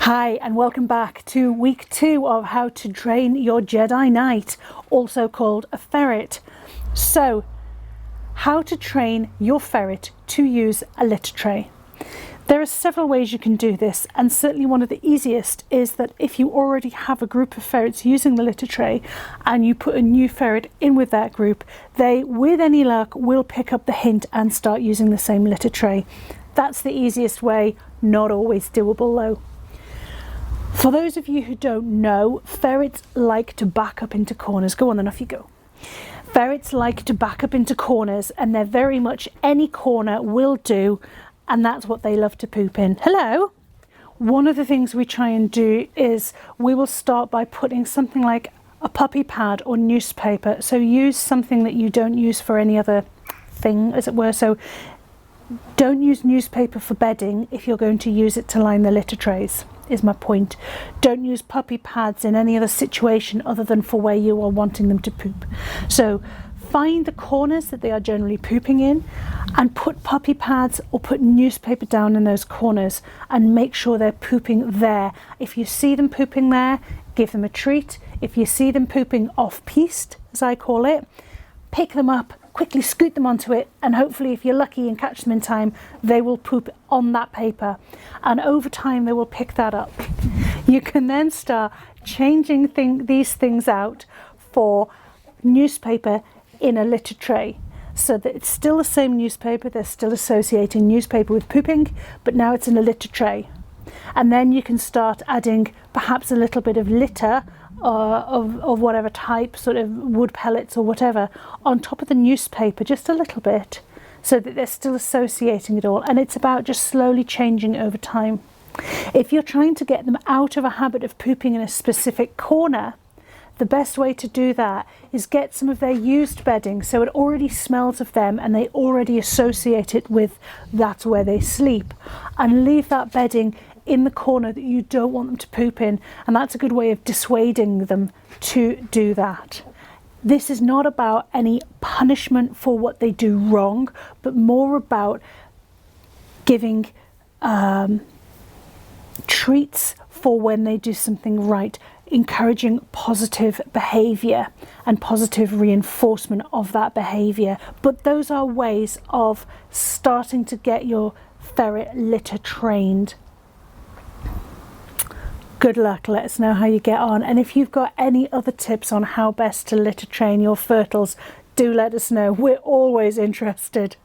Hi and welcome back to week 2 of How to Train Your Jedi Knight, also called a ferret. So, how to train your ferret to use a litter tray. There are several ways you can do this, and certainly one of the easiest is that if you already have a group of ferrets using the litter tray and you put a new ferret in with that group, they, with any luck, will pick up the hint and start using the same litter tray. That's the easiest way, not always doable though. For those of you who don't know, ferrets like to back up into corners. Go on then, off you go. Ferrets like to back up into corners, and they're very much any corner will do, and that's what they love to poop in. Hello! One of the things we try and do is we will start by putting something like a puppy pad or newspaper. So use something that you don't use for any other thing, as it were. So don't use newspaper for bedding if you're going to use it to line the litter trays, is my point. Don't use puppy pads in any other situation other than for where you are wanting them to poop. So find the corners that they are generally pooping in and put puppy pads or put newspaper down in those corners and make sure they're pooping there. If you see them pooping there, give them a treat. If you see them pooping off-piste, as I call it, pick them up, quickly scoot them onto it, and hopefully if you're lucky and catch them in time, they will poop on that paper, and over time they will pick that up. You can then start changing these things out for newspaper in a litter tray, so that it's still the same newspaper, they're still associating newspaper with pooping, but now it's in a litter tray. And then you can start adding perhaps a little bit of litter of whatever type, sort of wood pellets or whatever, on top of the newspaper, just a little bit, so that they're still associating it all. And it's about just slowly changing over time. If you're trying to get them out of a habit of pooping in a specific corner, the best way to do that is get some of their used bedding, so it already smells of them and they already associate it with that's where they sleep, and leave that bedding in the corner that you don't want them to poop in, and that's a good way of dissuading them to do that. This is not about any punishment for what they do wrong, but more about giving treats for when they do something right, encouraging positive behaviour and positive reinforcement of that behaviour. But those are ways of starting to get your ferret litter trained. Good luck, let us know how you get on, and if you've got any other tips on how best to litter train your fertles, do let us know, we're always interested.